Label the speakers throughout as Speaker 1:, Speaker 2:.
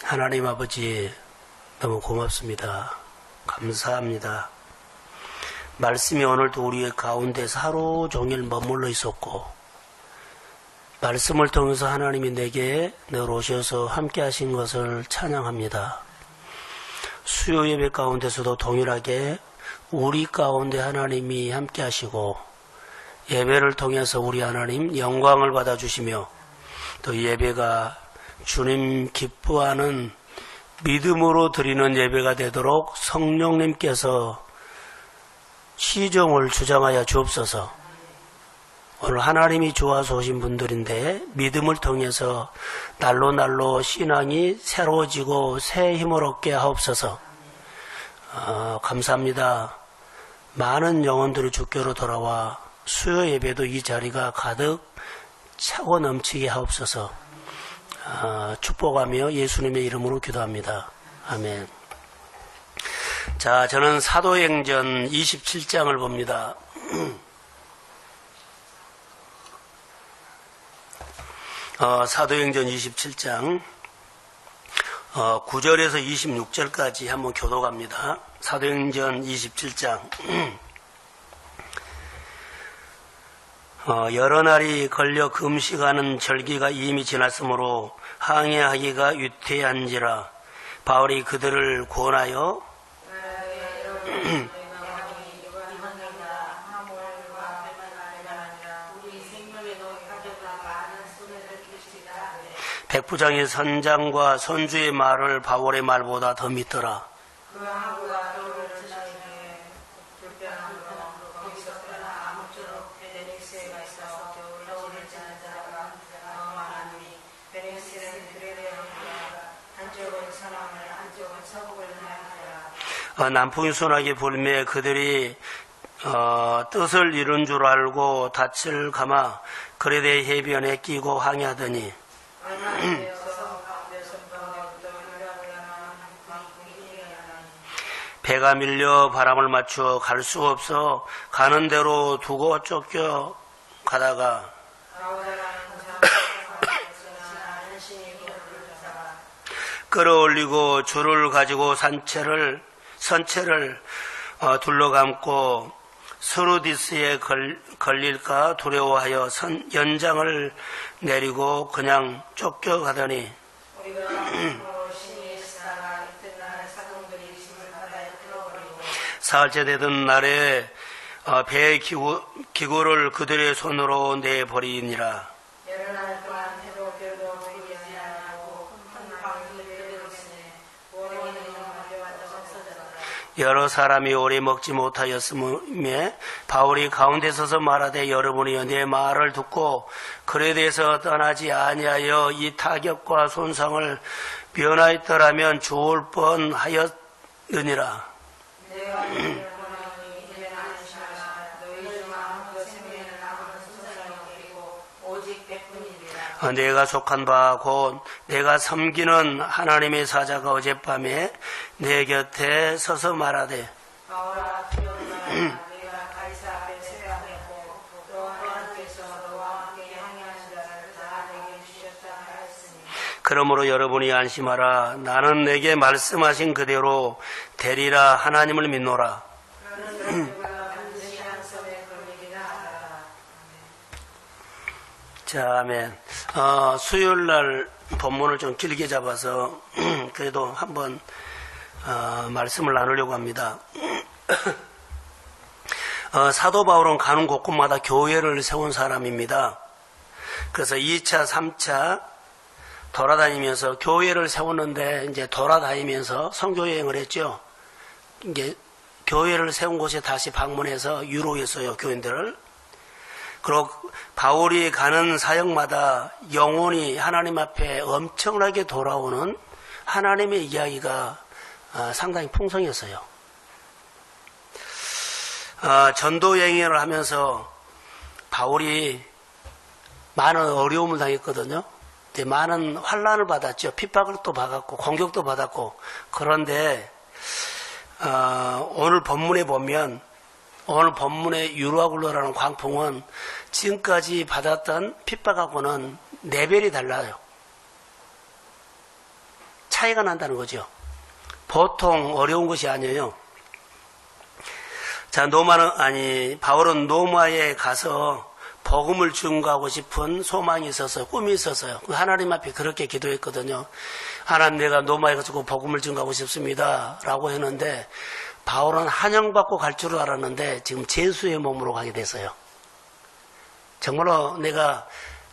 Speaker 1: 하나님 아버지 너무 고맙습니다. 감사합니다. 말씀이 오늘도 우리의 가운데서 하루 종일 머물러 있었고 말씀을 통해서 하나님이 내게 늘 오셔서 함께 하신 것을 찬양합니다. 수요 예배 가운데서도 동일하게 우리 가운데 하나님이 함께 하시고 예배를 통해서 우리 하나님 영광을 받아주시며 또 예배가 주님 기뻐하는 믿음으로 드리는 예배가 되도록 성령님께서 시정을 주장하여 주옵소서. 오늘 하나님이 좋아서 오신 분들인데 믿음을 통해서 날로 신앙이 새로워지고 새 힘을 얻게 하옵소서. 감사합니다. 많은 영혼들이 주께로 돌아와 수요 예배도 이 자리가 가득 차고 넘치게 하옵소서. 축복하며 예수님의 이름으로 기도합니다. 아멘. 자, 저는 사도행전 27장을 봅니다. 사도행전 27장 9절에서 26절까지 한번 교독합니다. 사도행전 27장 여러 날이 걸려 금식하는 절기가 이미 지났으므로 항해하기가 위태한지라 바울이 그들을 권하여 백부장의 선장과 선주의 말을 바울의 말보다 더 믿더라. 남풍이 순하게 불매 그들이 뜻을 이룬 줄 알고 닻을 감아 그레데 해변에 끼고 항해하더니 배가 밀려 바람을 맞추어 갈 수 없어 가는 대로 두고 쫓겨 가다가 끌어올리고 줄을 가지고 선체를 둘러감고 스루디스에 걸릴까 두려워하여 연장을 내리고 그냥 쫓겨가더니 사흘째 되던 날에 배의 기구를 그들의 손으로 내버리니라. 여러 사람이 오래 먹지 못하였음에 바울이 가운데 서서 말하되 여러분이여 내 말을 듣고 그레데에서 떠나지 아니하여 이 타격과 손상을 면하였더라면 좋을 뻔하였느니라. 내가 속한 바 곧 내가 섬기는 하나님의 사자가 어젯밤에 내 곁에 서서 말하되 그러므로 여러분이 안심하라. 나는 내게 말씀하신 그대로 되리라. 하나님을 믿노라. 자, 아멘. 수요일날 본문을 좀 길게 잡아서 그래도 한번 말씀을 나누려고 합니다. 사도 바울은 가는 곳곳마다 교회를 세운 사람입니다. 그래서 2차, 3차 돌아다니면서 교회를 세웠는데 이제 돌아다니면서 선교여행을 했죠. 이게 교회를 세운 곳에 다시 방문해서 유로했어요, 교인들을. 그리고 바울이 가는 사역마다 영혼이 하나님 앞에 엄청나게 돌아오는 하나님의 이야기가 상당히 풍성했어요. 전도 여행을 하면서 바울이 많은 어려움을 당했거든요. 많은 환난을 받았죠. 핍박을 또 받았고 공격도 받았고. 그런데 오늘 본문에 보면 오늘 본문의 유로아굴로라는 광풍은 지금까지 받았던 핍박하고는 레벨이 달라요. 차이가 난다는 거죠. 보통 어려운 것이 아니에요. 자, 바울은 노마에 가서 복음을 증거하고 싶은 소망이 있어서, 꿈이 있었어요. 하나님 앞에 그렇게 기도했거든요. 하나님, 내가 노마에 가서 복음을 증거하고 싶습니다. 라고 했는데, 바울은 환영받고 갈 줄 알았는데, 지금 제수의 몸으로 가게 됐어요. 정말로 내가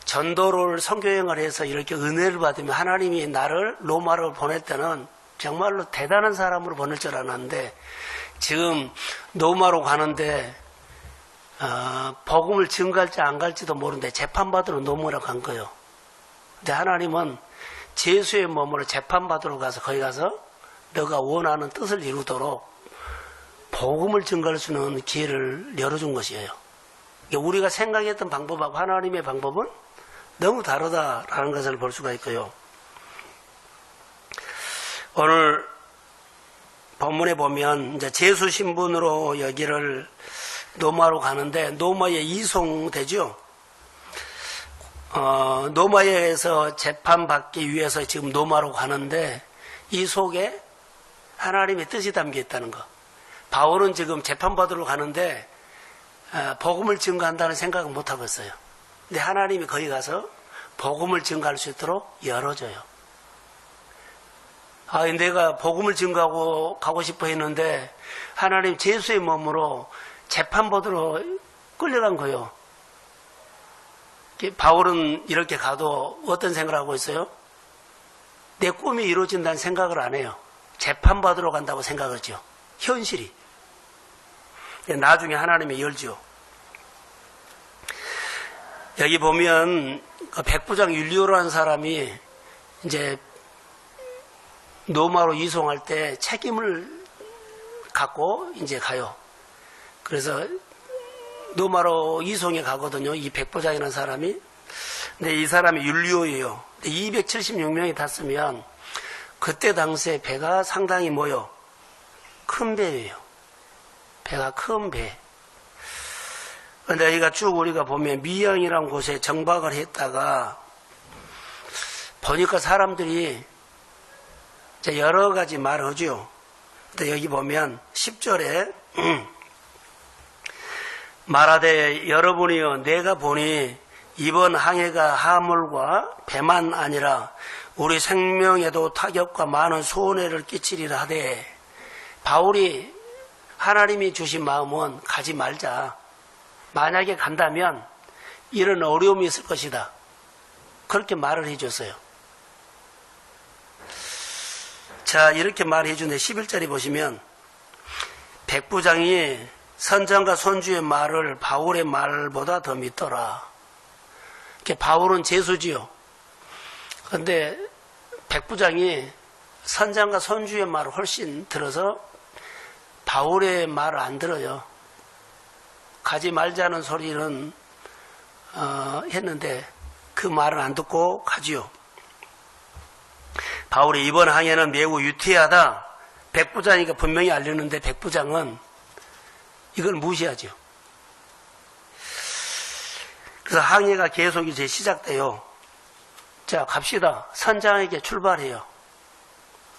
Speaker 1: 전도를 선교여행을 해서 이렇게 은혜를 받으면 하나님이 나를 로마로 보낼 때는 정말로 대단한 사람으로 보낼 줄 알았는데, 지금 로마로 가는데 복음을 증거할지 안 갈지도 모르는데 재판받으러 로마로 간 거예요. 근데 하나님은 제수의 몸으로 재판받으러 가서 거기 가서 너가 원하는 뜻을 이루도록 복음을 증거할 수 있는 기회를 열어준 것이에요. 우리가 생각했던 방법하고 하나님의 방법은 너무 다르다라는 것을 볼 수가 있고요. 오늘 본문에 보면 이제 제수 신분으로 여기를 노마로 가는데 노마에 이송되죠. 노마에서 재판받기 위해서 지금 노마로 가는데 이 속에 하나님의 뜻이 담겨 있다는 거. 바울은 지금 재판받으러 가는데 복음을 증거한다는 생각은 못하고 있어요. 근데 하나님이 거기 가서 복음을 증거할 수 있도록 열어줘요. 내가 복음을 증거하고 가고 싶어 했는데 하나님 제수의 몸으로 재판받으러 끌려간 거예요. 바울은 이렇게 가도 어떤 생각을 하고 있어요? 내 꿈이 이루어진다는 생각을 안 해요. 재판받으러 간다고 생각하죠. 현실이. 나중에 하나님이 열죠. 여기 보면 백부장 율리오라는 사람이 이제 노마로 이송할 때 책임을 갖고 이제 가요. 그래서 노마로 이송에 가거든요. 이 백부장이라는 사람이. 근데 이 사람이 율리오예요. 276명이 탔으면 그때 당시에 배가 상당히 뭐요? 큰 배예요. 배가 큰 배. 근데 여기가 쭉 우리가 보면 미양이라는 곳에 정박을 했다가 보니까 사람들이 여러 가지 말을 하죠. 근데 여기 보면 10절에 말하되 여러분이여 내가 보니 이번 항해가 하물과 배만 아니라 우리 생명에도 타격과 많은 손해를 끼치리라 하되 바울이 하나님이 주신 마음은 가지 말자. 만약에 간다면 이런 어려움이 있을 것이다. 그렇게 말을 해줬어요. 자, 이렇게 말해 주는데 11절에 보시면 백부장이 선장과 선주의 말을 바울의 말보다 더 믿더라. 바울은 제수지요. 그런데 백부장이 선장과 선주의 말을 훨씬 들어서 바울의 말을 안 들어요. 가지 말자는 소리는 했는데 그 말을 안 듣고 가지요. 바울이 이번 항해는 매우 유태하다. 백부장이니까 분명히 알렸는데 백부장은 이걸 무시하죠. 그래서 항해가 계속 이제 시작돼요. 자, 갑시다. 선장에게 출발해요.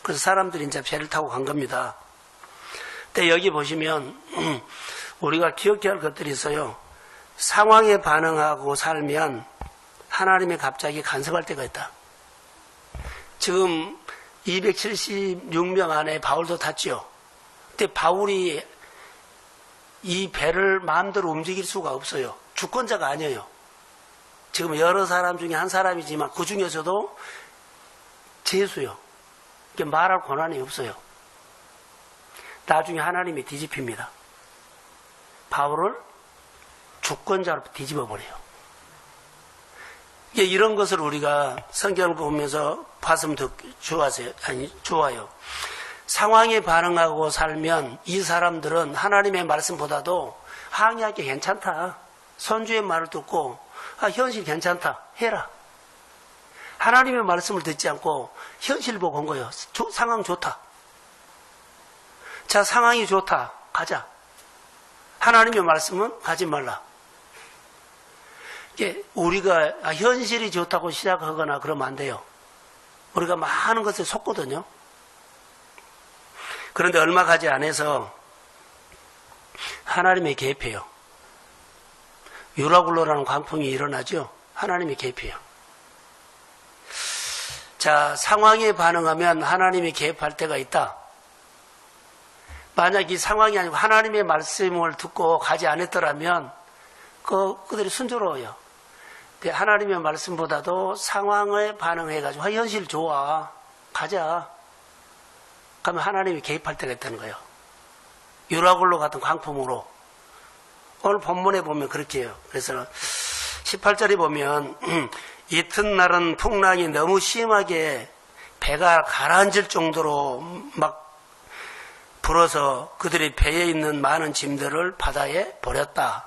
Speaker 1: 그래서 사람들이 이제 배를 타고 간 겁니다. 근데 여기 보시면 우리가 기억해야 할 것들이 있어요. 상황에 반응하고 살면 하나님이 갑자기 간섭할 때가 있다. 지금 276명 안에 바울도 탔죠. 근데 바울이 이 배를 마음대로 움직일 수가 없어요. 주권자가 아니에요. 지금 여러 사람 중에 한 사람이지만 그 중에서도 제수요. 말할 권한이 없어요. 나중에 하나님이 뒤집힙니다. 바울을 주권자로 뒤집어버려요. 이런 것을 우리가 성경을 보면서 봤으면 더 좋아요. 상황에 반응하고 살면 이 사람들은 하나님의 말씀보다도 항의하기 괜찮다. 선주의 말을 듣고 현실 괜찮다. 해라. 하나님의 말씀을 듣지 않고 현실 보고 온 거예요. 상황 좋다. 자, 상황이 좋다. 가자. 하나님의 말씀은 가지 말라. 우리가 현실이 좋다고 시작하거나 그러면 안 돼요. 우리가 많은 것에 속거든요. 그런데 얼마 가지 않아서 하나님의 개입해요. 유라굴로라는 광풍이 일어나죠. 하나님의 개입해요. 자, 상황에 반응하면 하나님이 개입할 때가 있다. 만약 이 상황이 아니고 하나님의 말씀을 듣고 가지 않았더라면 그들이 순조로워요. 근데 하나님의 말씀보다도 상황에 반응해가지고 현실 좋아, 가자. 그러면 하나님이 개입할 때가 있다는 거예요. 유라굴로 같은 광풍으로. 오늘 본문에 보면 그렇게 해요. 그래서 18절에 보면 이튿날은 풍랑이 너무 심하게 배가 가라앉을 정도로 막 불어서 그들이 배에 있는 많은 짐들을 바다에 버렸다.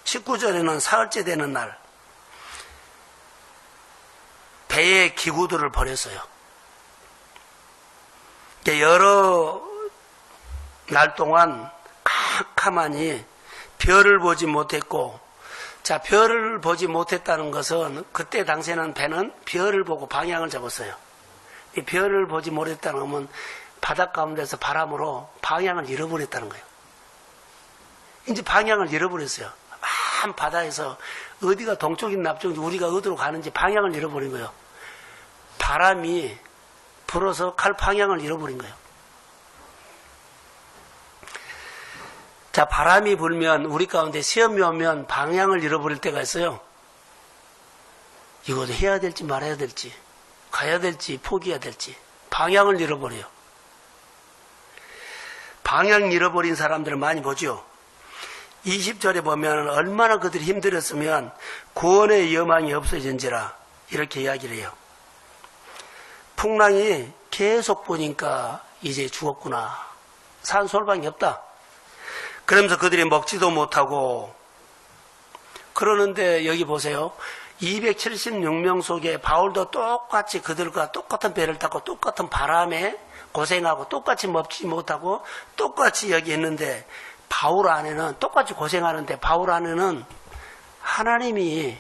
Speaker 1: 19절에는 사흘째 되는 날 배의 기구들을 버렸어요. 여러 날 동안 캄캄하니 별을 보지 못했고, 자, 별을 보지 못했다는 것은 그때 당시에는 배는 별을 보고 방향을 잡았어요. 이 별을 보지 못했다는 것은 바닷 가운데서 바람으로 방향을 잃어버렸다는 거예요. 이제 방향을 잃어버렸어요. 한 바다에서 어디가 동쪽인 남쪽인지 우리가 어디로 가는지 방향을 잃어버린 거예요. 바람이 불어서 갈 방향을 잃어버린 거예요. 자, 바람이 불면 우리 가운데 시험이 오면 방향을 잃어버릴 때가 있어요. 이것도 해야 될지 말아야 될지, 가야 될지 포기해야 될지 방향을 잃어버려요. 방향 잃어버린 사람들을 많이 보죠. 20절에 보면 얼마나 그들이 힘들었으면 구원의 여망이 없어진지라 이렇게 이야기를 해요. 풍랑이 계속 보니까 이제 죽었구나. 산소방이 없다. 그러면서 그들이 먹지도 못하고 그러는데 여기 보세요. 276명 속에 바울도 똑같이 그들과 똑같은 배를 타고 똑같은 바람에 고생하고 똑같이 먹지 못하고 똑같이 여기 있는데 바울 안에는 똑같이 고생하는데 바울 안에는 하나님이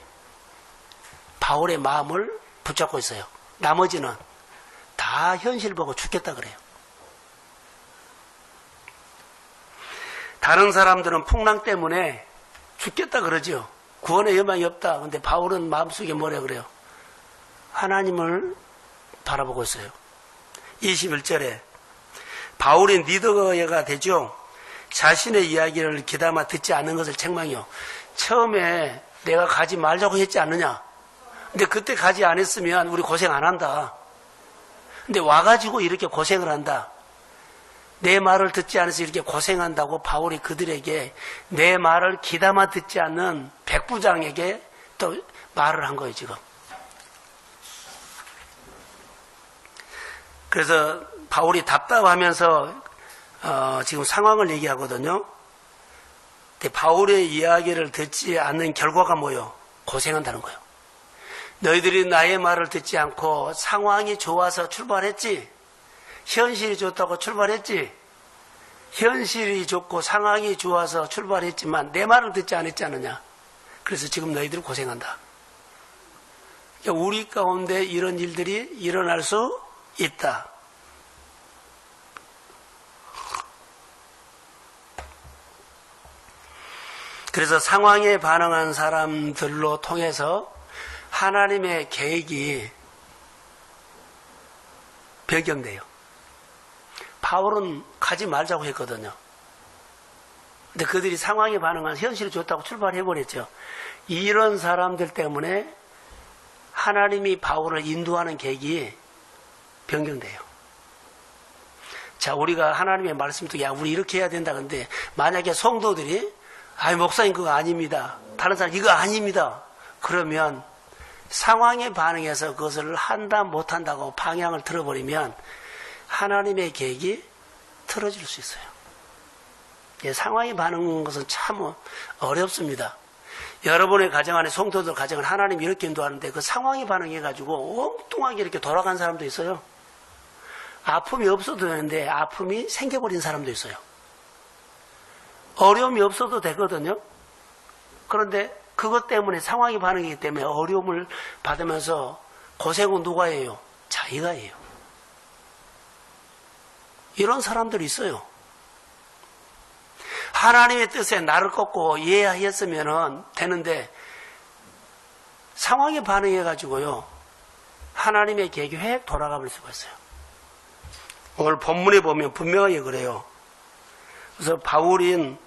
Speaker 1: 바울의 마음을 붙잡고 있어요. 나머지는 다 현실 보고 죽겠다 그래요. 다른 사람들은 풍랑 때문에 죽겠다 그러죠. 구원의 여망이 없다. 근데 바울은 마음속에 뭐라 그래요? 하나님을 바라보고 있어요. 21절에 바울이 리더가 되죠. 자신의 이야기를 귀담아 듣지 않는 것을 책망해요. 처음에 내가 가지 말자고 했지 않느냐. 근데 그때 가지 않았으면 우리 고생 안 한다. 근데 와가지고 이렇게 고생을 한다. 내 말을 듣지 않아서 이렇게 고생한다고 바울이 그들에게 내 말을 귀담아 듣지 않는 백부장에게 또 말을 한 거예요, 지금. 그래서 바울이 답답하면서 지금 상황을 얘기하거든요. 근데 바울의 이야기를 듣지 않는 결과가 뭐예요? 고생한다는 거예요. 너희들이 나의 말을 듣지 않고 상황이 좋아서 출발했지. 현실이 좋다고 출발했지. 현실이 좋고 상황이 좋아서 출발했지만 내 말을 듣지 않았지 않느냐. 그래서 지금 너희들은 고생한다. 우리 가운데 이런 일들이 일어날 수 있다. 그래서 상황에 반응한 사람들로 통해서 하나님의 계획이 변경돼요. 바울은 가지 말자고 했거든요. 근데 그들이 상황에 반응한 현실이 좋다고 출발해버렸죠. 이런 사람들 때문에 하나님이 바울을 인도하는 계획이 변경돼요. 자, 우리가 하나님의 말씀 듣고 야, 우리 이렇게 해야 된다. 근데 만약에 성도들이 아이, 목사님 그거 아닙니다. 다른 사람 이거 아닙니다. 그러면 상황에 반응해서 그것을 한다 못한다고 방향을 틀어버리면 하나님의 계획이 틀어질 수 있어요. 예, 상황에 반응하는 것은 참 어렵습니다. 여러분의 가정 안에 성도들 가정을 하나님이 이렇게 인도하는데 그 상황에 반응해가지고 엉뚱하게 이렇게 돌아간 사람도 있어요. 아픔이 없어도 되는데 아픔이 생겨버린 사람도 있어요. 어려움이 없어도 되거든요. 그런데 그것 때문에 상황이 반응이기 때문에 어려움을 받으면서 고생은 누가 해요? 자기가 해요. 이런 사람들이 있어요. 하나님의 뜻에 나를 꺾고 이해했으면 되는데 상황에 반응해가지고요, 하나님의 계획이 획 돌아가 버릴 수가 있어요. 오늘 본문에 보면 분명하게 그래요. 그래서 바울이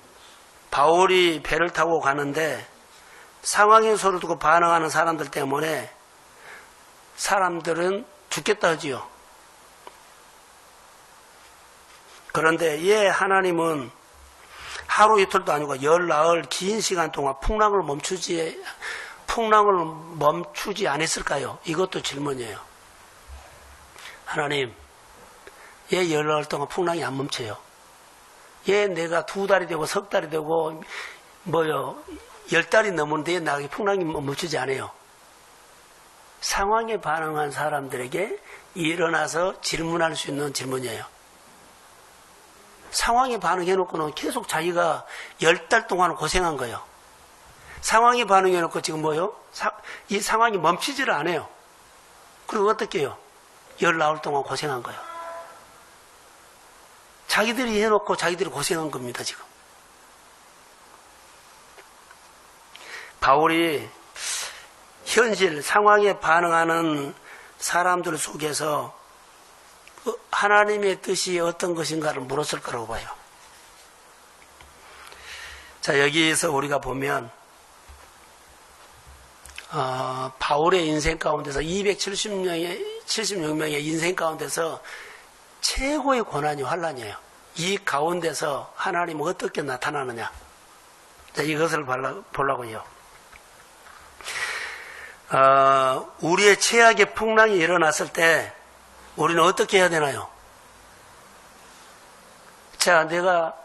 Speaker 1: 배를 타고 가는데 상황의 소리를 듣고 반응하는 사람들 때문에 사람들은 죽겠다 하지요. 그런데 하나님은 하루 이틀도 아니고 열나흘 긴 시간 동안 풍랑을 멈추지 않았을까요? 이것도 질문이에요. 하나님, 열나흘 동안 풍랑이 안 멈춰요. 내가 2달이 되고 석 달이 되고 10달이 넘었는데 나에게 풍랑이 멈추지 않아요. 상황에 반응한 사람들에게 일어나서 질문할 수 있는 질문이에요. 상황에 반응해놓고는 계속 자기가 10달 동안 고생한 거예요. 상황에 반응해놓고 지금 이 상황이 멈추지를 않아요. 그리고 어떻게 해요? 10나흘 동안 고생한 거예요. 자기들이 해놓고 자기들이 고생한 겁니다, 지금. 바울이 현실 상황에 반응하는 사람들 속에서 하나님의 뜻이 어떤 것인가를 물었을 거라고 봐요. 자, 여기에서 우리가 보면 바울의 인생 가운데서 276명의 인생 가운데서 최고의 고난이 환난이에요. 이 가운데서 하나님은 어떻게 나타나느냐. 자, 이것을 보려고요. 우리의 최악의 풍랑이 일어났을 때 우리는 어떻게 해야 되나요? 자, 내가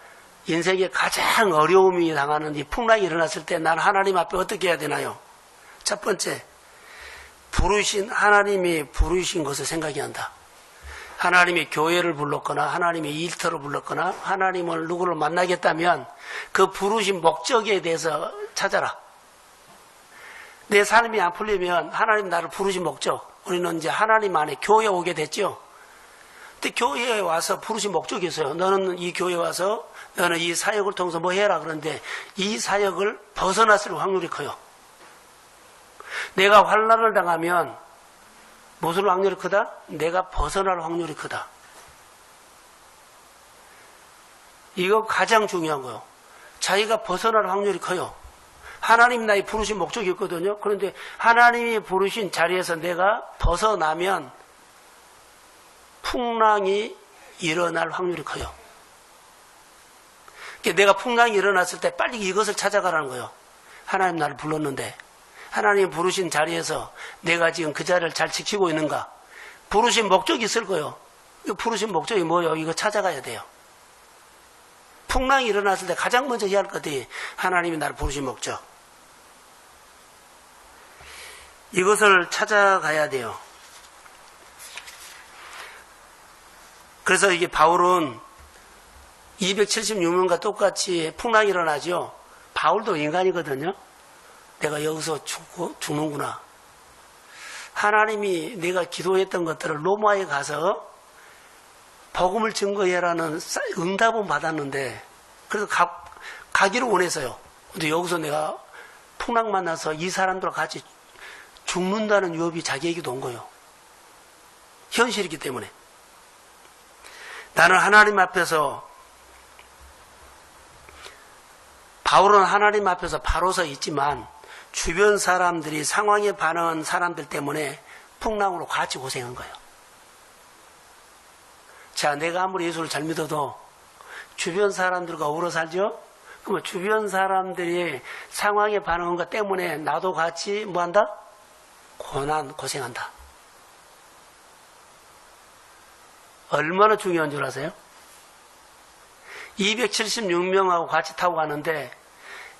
Speaker 1: 인생에 가장 어려움이 당하는 이 풍랑이 일어났을 때 난 하나님 앞에 어떻게 해야 되나요? 첫 번째, 하나님이 부르신 것을 생각해야 한다. 하나님이 교회를 불렀거나 하나님이 일터를 불렀거나 하나님을 누구를 만나겠다면 그 부르신 목적에 대해서 찾아라. 내 삶이 안 풀리면 하나님 나를 부르신 목적, 우리는 이제 하나님 안에 교회에 오게 됐죠. 근데 교회에 와서 부르신 목적이 있어요. 너는 이 교회에 와서 너는 이 사역을 통해서 뭐 해라. 그런데 이 사역을 벗어났을 확률이 커요. 내가 환난을 당하면 무슨 확률이 크다? 내가 벗어날 확률이 크다. 이거 가장 중요한 거예요. 자기가 벗어날 확률이 커요. 하나님 나의 부르신 목적이 있거든요. 그런데 하나님이 부르신 자리에서 내가 벗어나면 풍랑이 일어날 확률이 커요. 그러니까 내가 풍랑이 일어났을 때 빨리 이것을 찾아가라는 거예요. 하나님 나를 불렀는데 하나님 부르신 자리에서 내가 지금 그 자리를 잘 지키고 있는가? 부르신 목적이 있을 거예요. 부르신 목적이 뭐예요? 이거 찾아가야 돼요. 풍랑이 일어났을 때 가장 먼저 해야 할 것이 하나님이 나를 부르신 목적. 이것을 찾아가야 돼요. 그래서 이게 바울은 276명과 똑같이 풍랑이 일어나죠. 바울도 인간이거든요. 내가 여기서 죽는구나. 하나님이 내가 기도했던 것들을 로마에 가서 복음을 증거해라는 응답은 받았는데, 그래서 가기를 원해서요. 근데 여기서 내가 풍랑 만나서 이 사람들과 같이 죽는다는 위협이 자기에게도 온 거예요. 현실이기 때문에. 나는 하나님 앞에서, 바울은 하나님 앞에서 바로 서 있지만 주변 사람들이 상황에 반응한 사람들 때문에 풍랑으로 같이 고생한 거예요. 자, 내가 아무리 예수를 잘 믿어도 주변 사람들과 어우러 살죠? 그러면 주변 사람들이 상황에 반응한 것 때문에 나도 같이 뭐한다? 고생한다. 얼마나 중요한 줄 아세요? 276명하고 같이 타고 가는데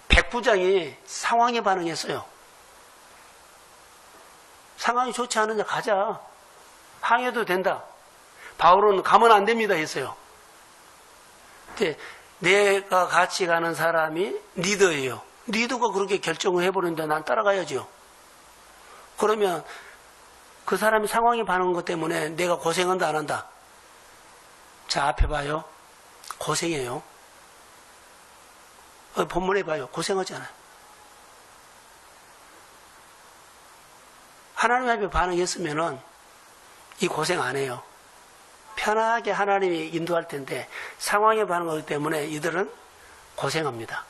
Speaker 1: 백부장이 상황에 반응했어요. 상황이 좋지 않으냐 가자. 항해도 된다. 바울은 가면 안 됩니다 했어요. 근데 내가 같이 가는 사람이 리더예요. 리더가 그렇게 결정을 해버리는데 난 따라가야죠. 그러면 그 사람이 상황에 반응한 것 때문에 내가 고생한다 안 한다? 자, 앞에 봐요. 고생해요. 본문에 봐요. 고생하잖아요. 하나님 앞에 반응했으면은 이 고생 안 해요. 편하게 하나님이 인도할 텐데 상황에 반응하기 때문에 이들은 고생합니다.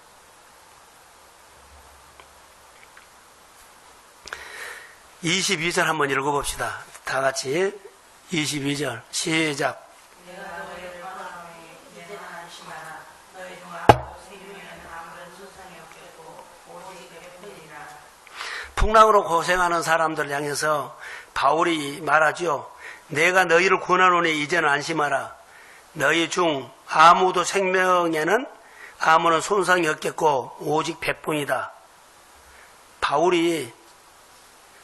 Speaker 1: (22절) 한번 읽어봅시다. 다 같이 22절 시작. 내가 너희를 바라보니 이제는 안심하라. 너희 중 아무도 생명에는 아무런 손상이 없겠고 오직 배뿐이라. 풍랑으로 고생하는 사람들 향해서 바울이 말하죠. 내가 너희를 구원하노니 이제는 안심하라. 너희 중 아무도 생명에는 아무런 손상이 없겠고 오직 배뿐이다. 바울이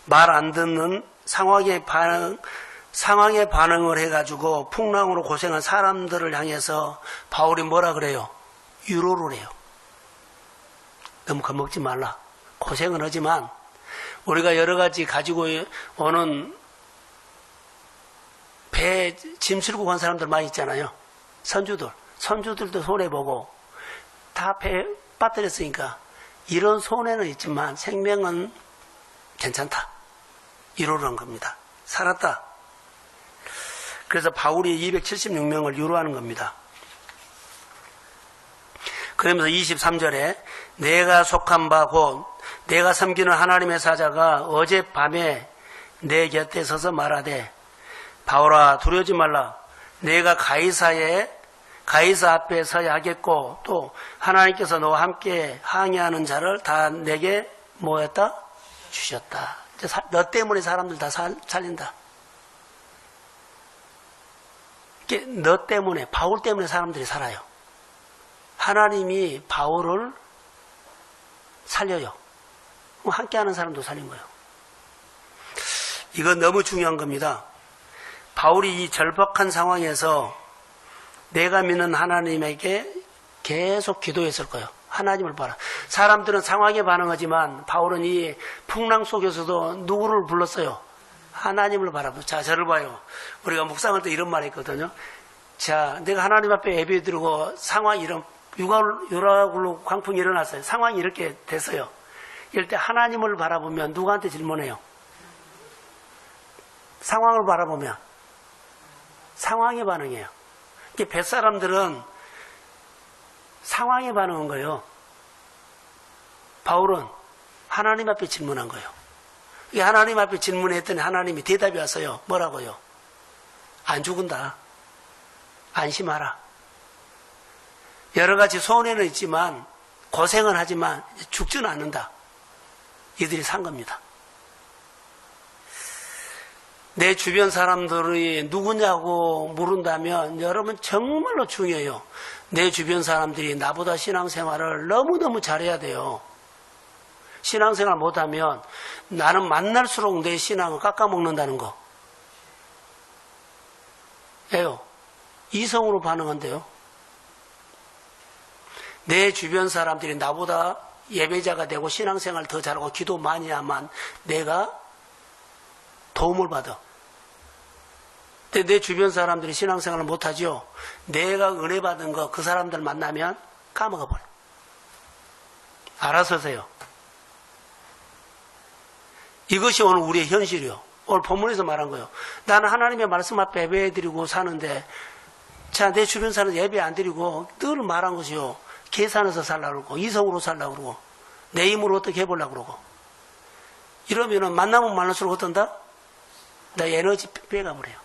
Speaker 1: 말 안 듣는 상황에 반응을 해가지고 풍랑으로 고생한 사람들을 향해서 바울이 뭐라 그래요? 위로를 해요. 너무 겁먹지 말라. 고생은 하지만 우리가 여러 가지 가지고 오는 배 짐 실고 간 사람들 많이 있잖아요. 선주들도 손해보고 다 배 빠뜨렸으니까 이런 손해는 있지만 생명은 괜찮다. 위로를 한 겁니다. 살았다. 그래서 바울이 276명을 위로하는 겁니다. 그러면서 23절에 내가 속한 바 곧 내가 섬기는 하나님의 사자가 어젯밤에 내 곁에 서서 말하되 바울아 두려워하지 말라. 내가 가이사 앞에 서야 하겠고 또 하나님께서 너와 함께 항해하는 자를 다 내게 뭐였다? 주셨다. 너 때문에 사람들 다 살린다. 너 때문에, 바울 때문에 사람들이 살아요. 하나님이 바울을 살려요. 함께하는 사람도 살린 거예요. 이건 너무 중요한 겁니다. 바울이 이 절박한 상황에서 내가 믿는 하나님에게 계속 기도했을 거예요. 하나님을 봐라. 사람들은 상황에 반응하지만 바울은 이 풍랑 속에서도 누구를 불렀어요? 하나님을 바라보고. 자, 저를 봐요. 우리가 묵상할 때 이런 말이 있거든요. 자, 내가 하나님 앞에 예배드리고 상황이 이런 유라굴로 광풍이 일어났어요. 상황이 이렇게 됐어요. 이럴 때 하나님을 바라보면 누구한테 질문해요? 상황을 바라보면 상황에 반응해요. 뱃사람들은 상황에 반응한 거예요. 바울은 하나님 앞에 질문한 거예요. 하나님 앞에 질문했더니 하나님이 대답이 왔어요. 뭐라고요? 안 죽은다. 안심하라. 여러 가지 손해는 있지만 고생은 하지만 죽지는 않는다. 이들이 산 겁니다. 내 주변 사람들이 누구냐고 물은다면 여러분 정말로 중요해요. 내 주변 사람들이 나보다 신앙생활을 너무너무 잘해야 돼요. 신앙생활 못하면 나는 만날수록 내 신앙을 깎아먹는다는 거. 예요. 이성으로 반응한대요. 내 주변 사람들이 나보다 예배자가 되고 신앙생활 더 잘하고 기도 많이 하면 내가 도움을 받아. 근데 내 주변 사람들이 신앙생활을 못하죠. 내가 은혜 받은 거 그 사람들 만나면 까먹어버려. 알아서 하세요. 이것이 오늘 우리의 현실이요. 오늘 본문에서 말한 거예요. 나는 하나님의 말씀 앞에 예배드리고 사는데 자, 내 주변 사람 예배 안 드리고 늘 말한 것이요. 계산해서 살라고 그러고 이성으로 살라고 그러고 내 힘으로 어떻게 해보려고 그러고 이러면은 만나면 만날수록 어떤다? 나 에너지 빼가버려요.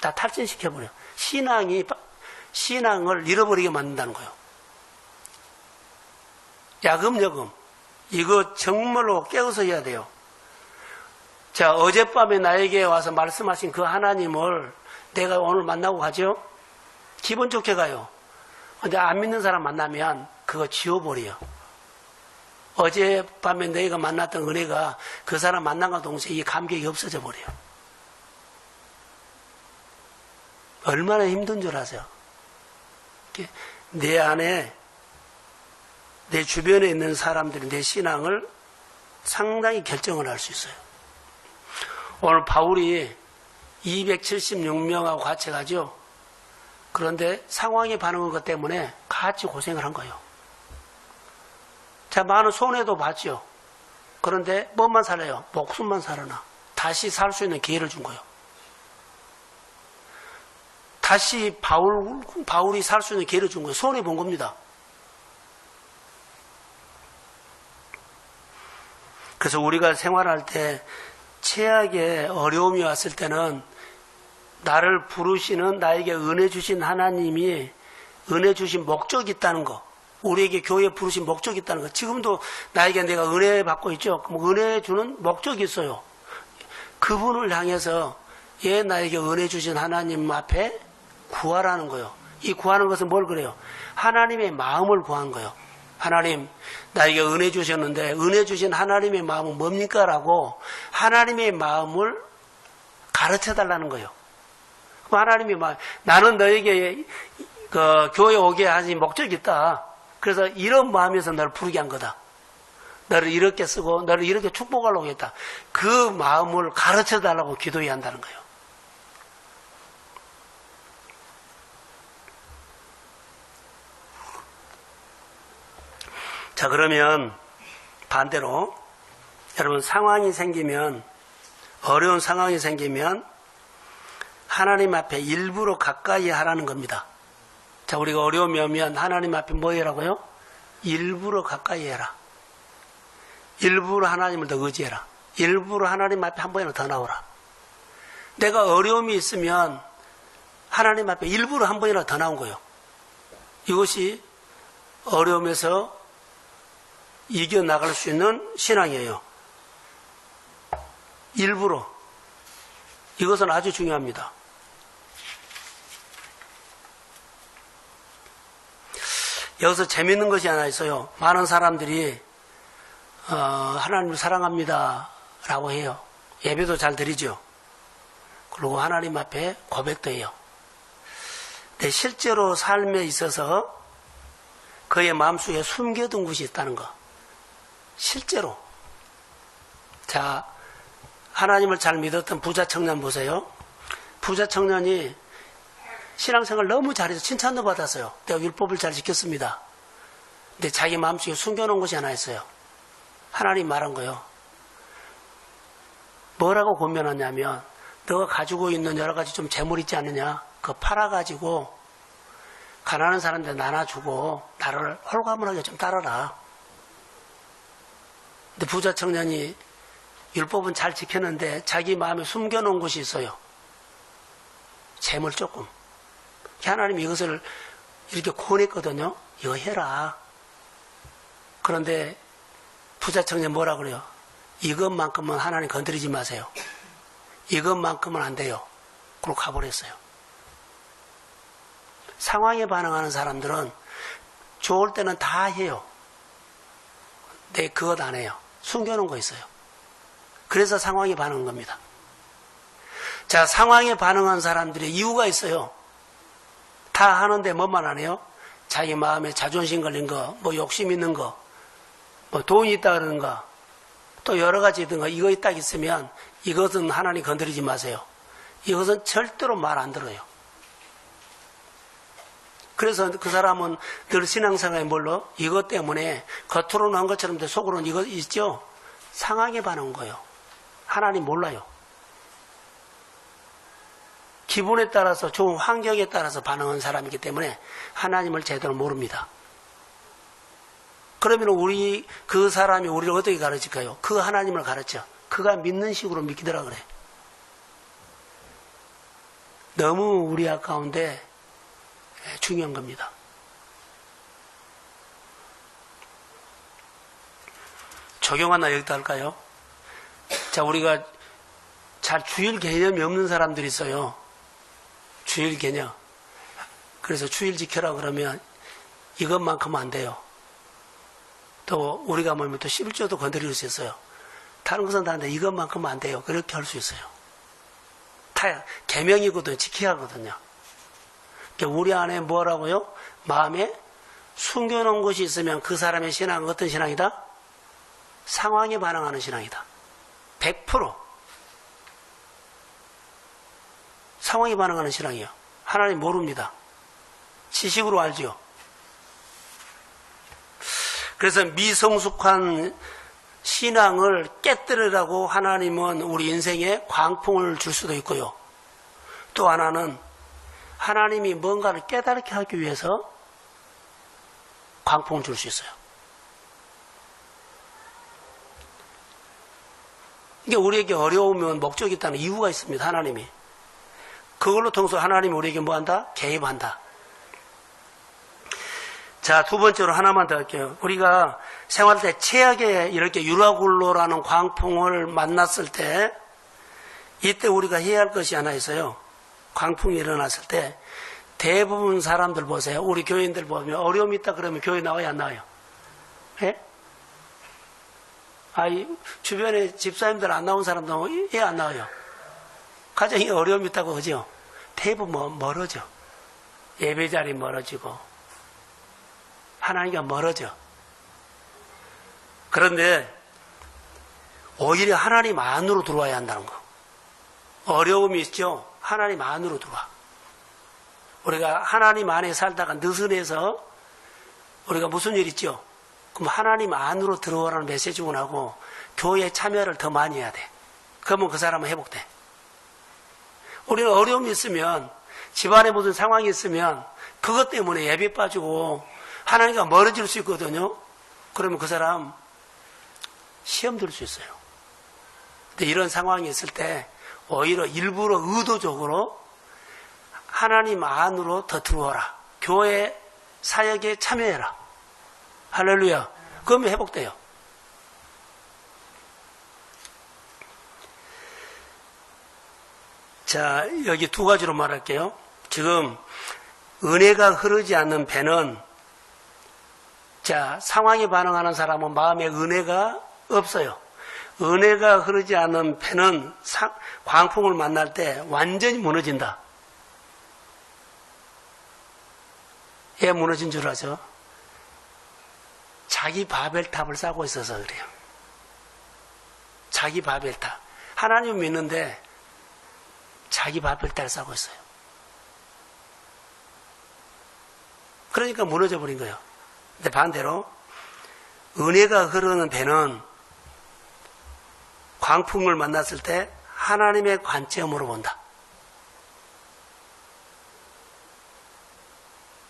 Speaker 1: 다 탈진시켜버려요. 신앙을 잃어버리게 만든다는 거예요. 야금야금. 이거 정말로 깨어서 해야 돼요. 자, 어젯밤에 나에게 와서 말씀하신 그 하나님을 내가 오늘 만나고 가죠? 기분 좋게 가요. 근데 안 믿는 사람 만나면 그거 지워버려요. 어젯밤에 너희가 만났던 은혜가 그 사람 만난과 동시에 이 감격이 없어져 버려요. 얼마나 힘든 줄 아세요? 내 안에, 내 주변에 있는 사람들이 내 신앙을 상당히 결정을 할 수 있어요. 오늘 바울이 276명하고 같이 가죠. 그런데 상황이 반응한 것 때문에 같이 고생을 한 거예요. 자, 많은 손해도 봤죠. 그런데 뭐만 살아요? 목숨만 살아나. 다시 살 수 있는 기회를 준 거예요. 다시 바울이 살 수 있는 기회를 준 거예요. 손해 본 겁니다. 그래서 우리가 생활할 때 최악의 어려움이 왔을 때는 나를 부르시는 나에게 은혜 주신 하나님이 은혜 주신 목적이 있다는 거, 우리에게 교회에 부르신 목적이 있다는 거. 지금도 나에게 내가 은혜 받고 있죠. 그럼 은혜 주는 목적이 있어요. 그분을 향해서 나에게 은혜 주신 하나님 앞에 구하라는 거예요. 이 구하는 것은 뭘 그래요? 하나님의 마음을 구한 거예요. 하나님, 나에게 은혜 주셨는데 은혜 주신 하나님의 마음은 뭡니까? 라고 하나님의 마음을 가르쳐달라는 거예요. 하나님이 나는 너에게 교회 오게 하신 목적이 있다. 그래서 이런 마음에서 너를 부르게 한 거다. 너를 이렇게 쓰고 너를 이렇게 축복하려고 했다. 그 마음을 가르쳐달라고 기도해야 한다는 거예요. 자, 그러면 반대로 여러분, 상황이 생기면, 어려운 상황이 생기면 하나님 앞에 일부러 가까이 하라는 겁니다. 자, 우리가 어려움이 오면 하나님 앞에 뭐 해라고요? 일부러 가까이 해라. 일부러 하나님을 더 의지해라. 일부러 하나님 앞에 한 번이라도 더 나오라. 내가 어려움이 있으면 하나님 앞에 일부러 한 번이라도 더 나온 거예요. 이것이 어려움에서 이겨나갈 수 있는 신앙이에요. 일부러. 이것은 아주 중요합니다. 여기서 재밌는 것이 하나 있어요. 많은 사람들이 하나님을 사랑합니다 라고 해요. 예배도 잘 드리죠. 그리고 하나님 앞에 고백도 해요. 근데 실제로 삶에 있어서 그의 마음속에 숨겨둔 것이 있다는 거. 실제로. 자, 하나님을 잘 믿었던 부자 청년 보세요. 부자 청년이 신앙생활 너무 잘해서 칭찬도 받았어요. 내가 율법을 잘 지켰습니다. 근데 자기 마음속에 숨겨놓은 것이 하나 있어요. 하나님 말한 거예요. 뭐라고 권면하냐면, 너가 가지고 있는 여러 가지 좀 재물 있지 않느냐? 그거 팔아가지고 가난한 사람들 나눠주고 나를 홀가분하게 좀 따르라. 근데 부자 청년이 율법은 잘 지켰는데 자기 마음에 숨겨놓은 것이 있어요. 재물 조금. 하나님이 이것을 이렇게 권했거든요. 이거 해라. 그런데 부자 청년 뭐라 그래요? 이것만큼은 하나님 건드리지 마세요. 이것만큼은 안 돼요. 그러고 가버렸어요. 상황에 반응하는 사람들은 좋을 때는 다 해요. 근데 그것 안 해요. 숨겨놓은 거 있어요. 그래서 상황에 반응한 겁니다. 자, 상황에 반응한 사람들의 이유가 있어요. 다 하는데 뭐만 안 해요? 자기 마음에 자존심 걸린 거, 뭐 욕심 있는 거, 뭐 돈이 있다 그러는 거, 또 여러 가지 있던 거, 이거 딱 있으면 이것은 하나님 건드리지 마세요. 이것은 절대로 말 안 들어요. 그래서 그 사람은 늘 신앙생활에 뭘로? 이것 때문에 겉으로는 한 것처럼 속으로는 이거 있죠? 상황에 반응한 거예요. 하나님 몰라요. 기분에 따라서, 좋은 환경에 따라서 반응한 사람이기 때문에 하나님을 제대로 모릅니다. 그러면 그 사람이 우리를 어떻게 가르칠까요? 그 하나님을 가르쳐. 그가 믿는 식으로 믿기더라 그래. 너무 우리 가운데 중요한 겁니다. 적용 하나 여기다 할까요? 자, 우리가 잘 주일 개념이 없는 사람들이 있어요. 주일 개념. 그래서 주일 지켜라 그러면 이것만큼은 안 돼요. 또 우리가 뭐면 또 11조도 건드릴 수 있어요. 다른 것은 다른데 이것만큼은 안 돼요. 그렇게 할 수 있어요. 다 계명이거든요. 지켜야 하거든요. 그러니까 우리 안에 뭐라고요? 마음에 숨겨놓은 것이 있으면 그 사람의 신앙은 어떤 신앙이다? 상황에 반응하는 신앙이다. 100%. 상황에 반응하는 신앙이에요. 하나님 모릅니다. 지식으로 알죠. 그래서 미성숙한 신앙을 깨뜨리라고 하나님은 우리 인생에 광풍을 줄 수도 있고요. 또 하나는 하나님이 뭔가를 깨닫게 하기 위해서 광풍을 줄 수 있어요. 이게 우리에게 어려우면 목적이 있다는 이유가 있습니다. 하나님이. 그걸로 통해서 하나님이 우리에게 뭐한다? 개입한다. 자, 두 번째로 하나만 더 할게요. 우리가 생활할 때 최악의 이렇게 유라굴로라는 광풍을 만났을 때 이때 우리가 해야 할 것이 하나 있어요. 광풍이 일어났을 때 대부분 사람들 보세요. 우리 교인들 보면 어려움이 있다 그러면 교회 나와요, 안 나와요? 예? 주변에 집사님들 안 나온 사람도 예, 안 나와요. 가정에 어려움이 있다고 하죠. 대부분 멀어져. 예배 자리 멀어지고 하나님과 멀어져. 그런데 오히려 하나님 안으로 들어와야 한다는 거. 어려움이 있죠. 하나님 안으로 들어와. 우리가 하나님 안에 살다가 느슨해서 우리가 무슨 일 있죠? 그럼 하나님 안으로 들어오라는 메시지만 하고 교회 참여를 더 많이 해야 돼. 그러면 그 사람은 회복돼. 우리는 어려움이 있으면 집안에 무슨 상황이 있으면 그것 때문에 예배 빠지고 하나님과 멀어질 수 있거든요. 그러면 그 사람 시험 들 수 있어요. 근데 이런 상황이 있을 때 오히려 일부러 의도적으로 하나님 안으로 더 들어와라. 교회 사역에 참여해라. 할렐루야. 그러면 회복돼요. 자, 여기 두 가지로 말할게요. 지금 은혜가 흐르지 않는 배는, 자, 상황에 반응하는 사람은 마음에 은혜가 없어요. 은혜가 흐르지 않는 배는 광풍을 만날 때 완전히 무너진다. 왜 무너진 줄 아죠? 자기 바벨탑을 쌓고 있어서 그래요. 자기 바벨탑. 하나님 믿는데 자기 바벨탑을 쌓고 있어요. 그러니까 무너져 버린 거예요. 근데 반대로 은혜가 흐르는 배는 광풍을 만났을 때 하나님의 관점으로 본다.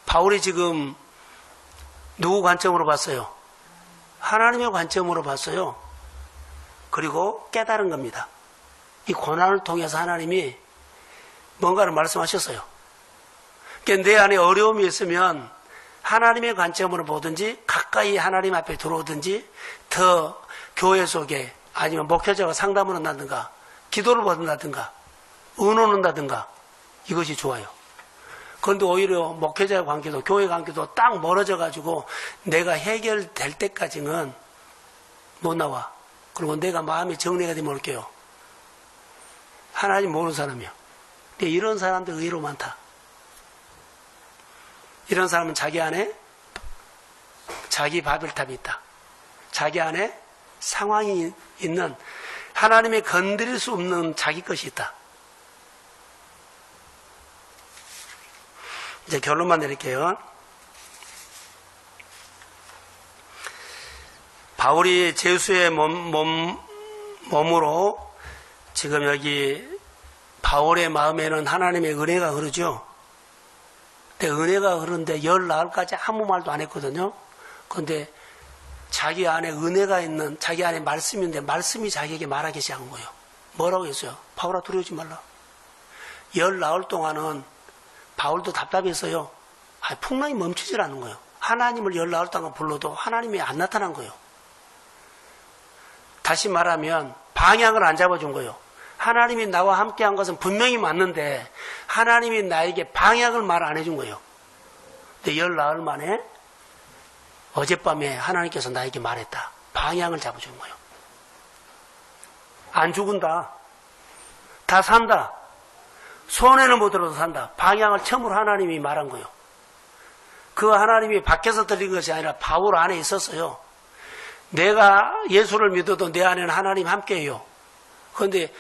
Speaker 1: 바울이 지금 누구 관점으로 봤어요? 하나님의 관점으로 봤어요. 그리고 깨달은 겁니다. 이 고난을 통해서 하나님이 뭔가를 말씀하셨어요. 그러니까 내 안에 어려움이 있으면 하나님의 관점으로 보든지 가까이 하나님 앞에 들어오든지 더 교회 속에 아니면 목회자가 상담을 한다든가 기도를 받는다든가 의논을 한다든가 이것이 좋아요. 그런데 오히려 목회자의 관계도 교회 관계도 딱 멀어져 가지고 내가 해결될 때까지는 못 나와. 그리고 내가 마음이 정리가 되면 올게요. 하나님 모르는 사람이야. 근데 이런 사람들 의외로 많다. 이런 사람은 자기 안에 자기 바벨탑이 있다. 자기 안에 상황이 있는 하나님의 건드릴 수 없는 자기 것이 있다. 이제 결론만 내릴게요. 바울이 제수의 몸으로 지금 여기 바울의 마음에는 하나님의 은혜가 흐르죠. 근데 은혜가 흐르는데 10나흘까지 아무 말도 안 했거든요. 그런데 자기 안에 은혜가 있는 자기 안에 말씀이 있는데 말씀이 자기에게 말하기 시작한 거예요. 뭐라고 했어요? 바울아 두려우지 말라. 10나흘 동안은 바울도 답답했어요. 풍랑이 멈추질 않는 거예요. 하나님을 10나흘 동안 불러도 하나님이 안 나타난 거예요. 다시 말하면 방향을 안 잡아준 거예요. 하나님이 나와 함께한 것은 분명히 맞는데 하나님이 나에게 방향을 말 안 해준 거예요. 근데 10나흘 만에 어젯밤에 하나님께서 나에게 말했다. 방향을 잡아준 거예요. 안 죽은다. 다 산다. 손해는 못 들어도 산다. 방향을 처음으로 하나님이 말한 거예요. 그 하나님이 밖에서 들린 것이 아니라 바울 안에 있었어요. 내가 예수를 믿어도 내 안에는 하나님 함께해요. 그런데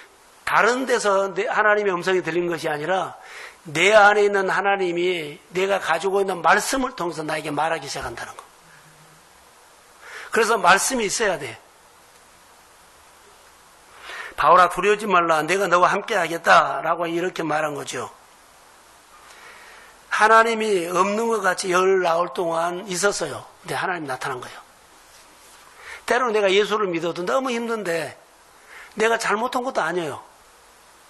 Speaker 1: 다른 데서 하나님의 음성이 들린 것이 아니라 내 안에 있는 하나님이 내가 가지고 있는 말씀을 통해서 나에게 말하기 시작한다는 거. 그래서 말씀이 있어야 돼. 바울아 두려워하지 말라. 내가 너와 함께 하겠다라고 이렇게 말한 거죠. 하나님이 없는 것 같이 열 나흘 동안 있었어요. 근데 하나님이 나타난 거예요. 때로는 내가 예수를 믿어도 너무 힘든데 내가 잘못한 것도 아니에요.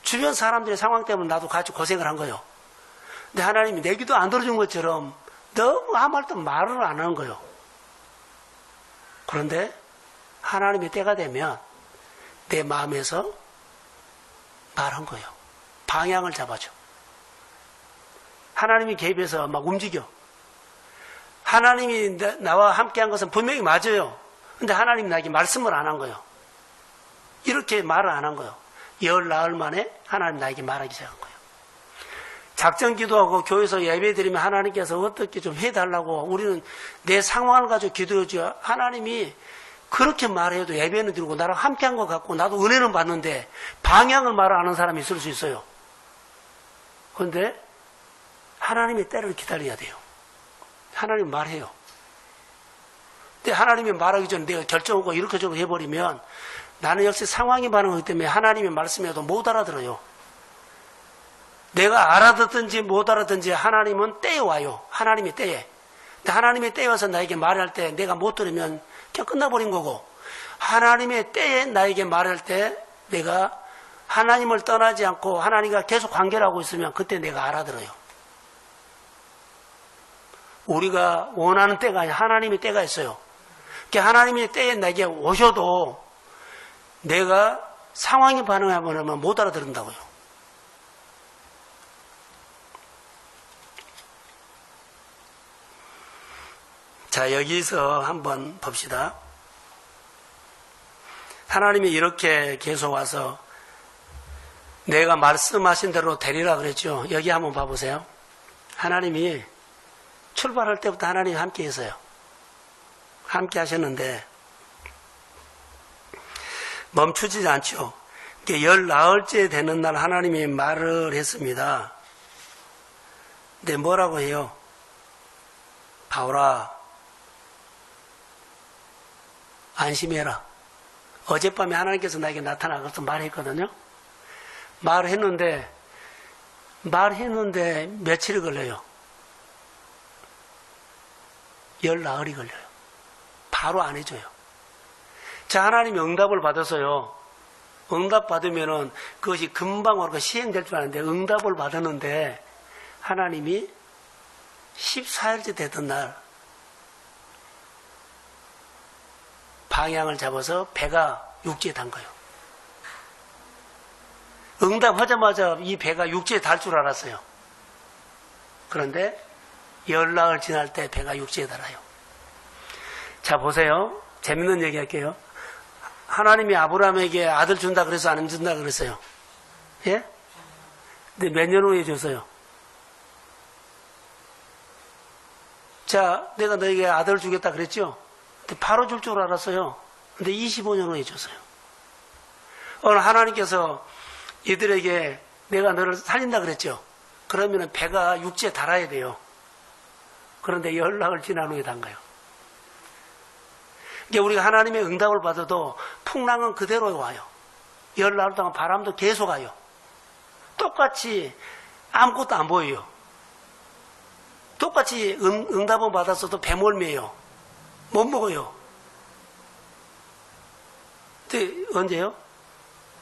Speaker 1: 주변 사람들의 상황 때문에 나도 같이 고생을 한 거예요. 근데 하나님이 내 기도 안 들어준 것처럼 너무 아무 말도 말을 안 하는 거예요. 그런데 하나님의 때가 되면 내 마음에서 말한 거예요. 방향을 잡아줘. 하나님이 개입해서 막 움직여. 하나님이 나와 함께한 것은 분명히 맞아요. 근데 하나님이 나에게 말씀을 안 한 거예요. 이렇게 말을 안 한 거예요. 열 나흘 만에 하나님 나에게 말하기 시작한 거예요. 작전 기도하고 교회에서 예배 드리면 하나님께서 어떻게 좀 해달라고 우리는 내 상황을 가지고 기도해줘야 하나님이 그렇게 말해도 예배는 드리고 나랑 함께한 것 같고 나도 은혜는 받는데 방향을 말 안 하는 사람이 있을 수 있어요. 그런데 하나님의 때를 기다려야 돼요. 하나님 말해요. 근데 하나님이 말하기 전에 내가 결정하고 이렇게 저렇게 해버리면 나는 역시 상황이 반응하기 때문에 하나님의 말씀에도 못 알아들어요. 내가 알아듣든지 못 알아듣든지 하나님은 때에 와요. 하나님의 때에. 근데 하나님의 때에 와서 나에게 말할 때 내가 못 들으면 그냥 끝나버린 거고, 하나님의 때에 나에게 말할 때 내가 하나님을 떠나지 않고 하나님과 계속 관계를 하고 있으면 그때 내가 알아들어요. 우리가 원하는 때가 아니라 하나님의 때가 있어요. 하나님의 때에 내게 오셔도 내가 상황에 반응하면 못 알아듣는다고요. 자, 여기서 한번 봅시다. 하나님이 이렇게 계속 와서 내가 말씀하신 대로 되리라 그랬죠. 여기 한번 봐보세요. 하나님이 출발할 때부터 하나님이 함께 했어요. 함께 하셨는데 멈추지 않죠. 열 나흘째 되는 날 하나님이 말을 했습니다. 근데 뭐라고 해요? 바울아 안심해라. 어젯밤에 하나님께서 나에게 나타나서 말했거든요. 말했는데 며칠이 걸려요. 열 나흘이 걸려요. 바로 안 해줘요. 자, 하나님이 응답을 받았어요. 응답 받으면은 그것이 금방 오르고 시행될 줄 아는데 응답을 받았는데 하나님이 14일째 되던 날 방향을 잡아서 배가 육지에 단 거예요. 응답하자마자 이 배가 육지에 달 줄 알았어요. 그런데 열 나흘 지날 때 배가 육지에 달아요. 자, 보세요. 재밌는 얘기 할게요. 하나님이 아브라함에게 아들 준다 그래서 안 준다 그랬어요. 예? 근데 몇 년 후에 줬어요. 자, 내가 너에게 아들 주겠다 그랬죠? 근데 바로 줄 줄 알았어요. 근데 25년 후에 줬어요. 오늘 하나님께서 이들에게 내가 너를 살린다 그랬죠? 그러면 배가 육지에 달아야 돼요. 그런데 열 나흘 지난 후에 단가요. 그러니까 우리가 하나님의 응답을 받아도 풍랑은 그대로 와요. 열 나흘 동안 바람도 계속 와요. 똑같이 아무것도 안 보여요. 똑같이 응답을 받았어도 배멀미예요. 못 먹어요. 근데 언제요?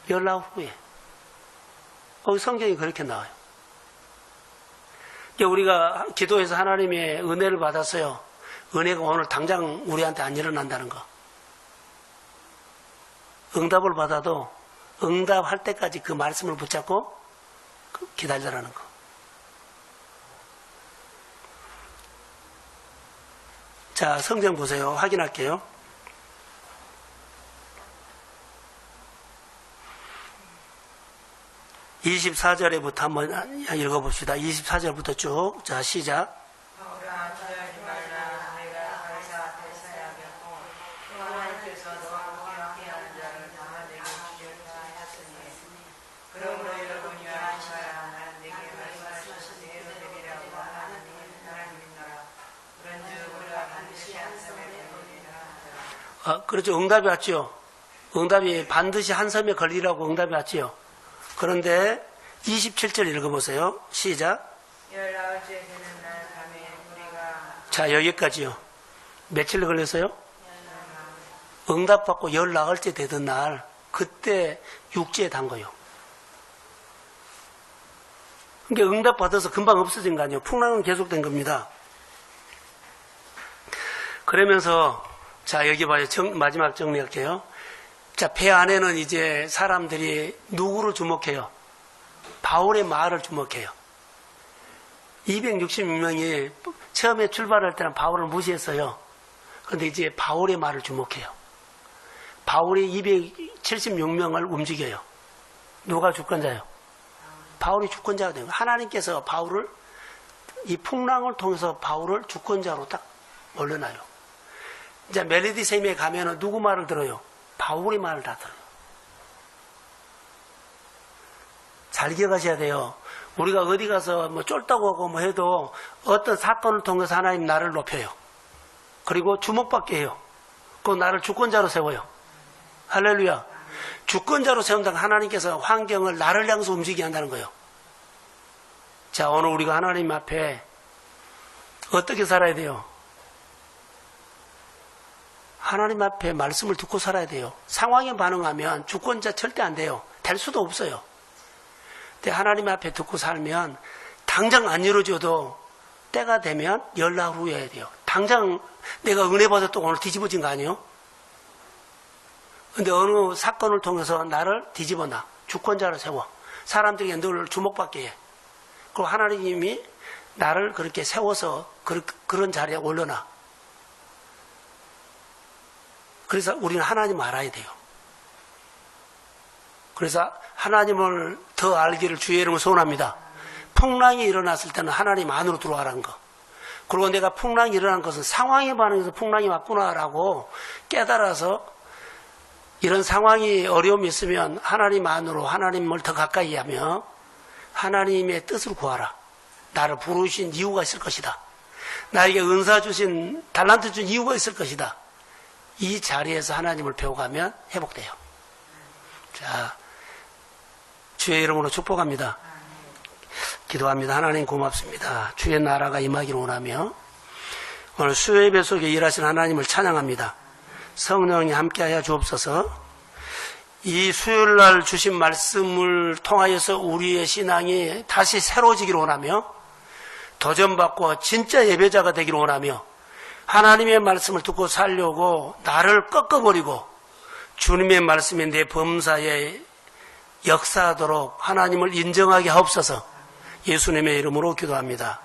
Speaker 1: 열 나흘 후에. 성경이 그렇게 나와요. 그러니까 우리가 기도해서 하나님의 은혜를 받았어요. 은혜가 오늘 당장 우리한테 안 일어난다는 거. 응답을 받아도 응답할 때까지 그 말씀을 붙잡고 기다리라는 거. 자, 성경 보세요. 확인할게요. (24절에부터) 한번 읽어봅시다. 24절부터 쭉. 자, 시작. 그렇죠. 응답이 왔죠. 응답이 반드시 한 섬에 걸리라고 응답이 왔지요. 그런데 27절 읽어보세요. 시작.
Speaker 2: 19째 되는 날 밤에 우리가
Speaker 1: 자, 여기까지요. 며칠 걸렸어요? 응답받고 19째 되던 날, 그때 육지에 단 거요. 그러니까 응답받아서 금방 없어진 거 아니에요. 풍랑은 계속된 겁니다. 그러면서, 자, 여기 봐요. 마지막 정리할게요. 자, 배 안에는 이제 사람들이 누구를 주목해요? 바울의 말을 주목해요. 266명이 처음에 출발할 때는 바울을 무시했어요. 그런데 이제 바울의 말을 주목해요. 바울이 276명을 움직여요. 누가 주권자예요? 바울이 주권자가 된 거예요. 하나님께서 바울을, 이 풍랑을 통해서 바울을 주권자로 딱 올려놔요. 이제 멜리디셈에 가면은 누구 말을 들어요? 바울의 말을 다 들어요. 잘 기억하셔야 돼요. 우리가 어디 가서 뭐 쫄다고 하고 뭐 해도 어떤 사건을 통해서 하나님 나를 높여요. 그리고 주목받게 해요. 그 나를 주권자로 세워요. 할렐루야. 주권자로 세운다는 하나님께서 환경을 나를 향해서 움직이게 한다는 거예요. 자, 오늘 우리가 하나님 앞에 어떻게 살아야 돼요? 하나님 앞에 말씀을 듣고 살아야 돼요. 상황에 반응하면 주권자 절대 안 돼요. 될 수도 없어요. 근데 하나님 앞에 듣고 살면 당장 안 이루어져도 때가 되면 연락 후에 해야 돼요. 당장 내가 은혜 받았다고 오늘 뒤집어진 거 아니에요? 근데 어느 사건을 통해서 나를 뒤집어놔. 주권자로 세워. 사람들에게 늘 주목받게 해. 그리고 하나님이 나를 그렇게 세워서 그런 자리에 올려놔. 그래서 우리는 하나님 알아야 돼요. 그래서 하나님을 더 알기를 주의 이름으로 소원합니다. 풍랑이 일어났을 때는 하나님 안으로 들어가라는 거. 그리고 내가 풍랑이 일어난 것은 상황에 반응해서 풍랑이 왔구나라고 깨달아서 이런 상황이 어려움이 있으면 하나님 안으로 하나님을 더 가까이 하며 하나님의 뜻을 구하라. 나를 부르신 이유가 있을 것이다. 나에게 은사 주신 달란트 준 이유가 있을 것이다. 이 자리에서 하나님을 배워가면 회복돼요. 자, 주의 이름으로 축복합니다. 기도합니다. 하나님 고맙습니다. 주의 나라가 임하기를 원하며 오늘 수요예배 속에 일하신 하나님을 찬양합니다. 성령이 함께하여 주옵소서. 이 수요일날 주신 말씀을 통하여서 우리의 신앙이 다시 새로워지기를 원하며 도전받고 진짜 예배자가 되기를 원하며 하나님의 말씀을 듣고 살려고 나를 꺾어버리고 주님의 말씀이 내 범사에 역사하도록 하나님을 인정하게 하옵소서. 예수님의 이름으로 기도합니다.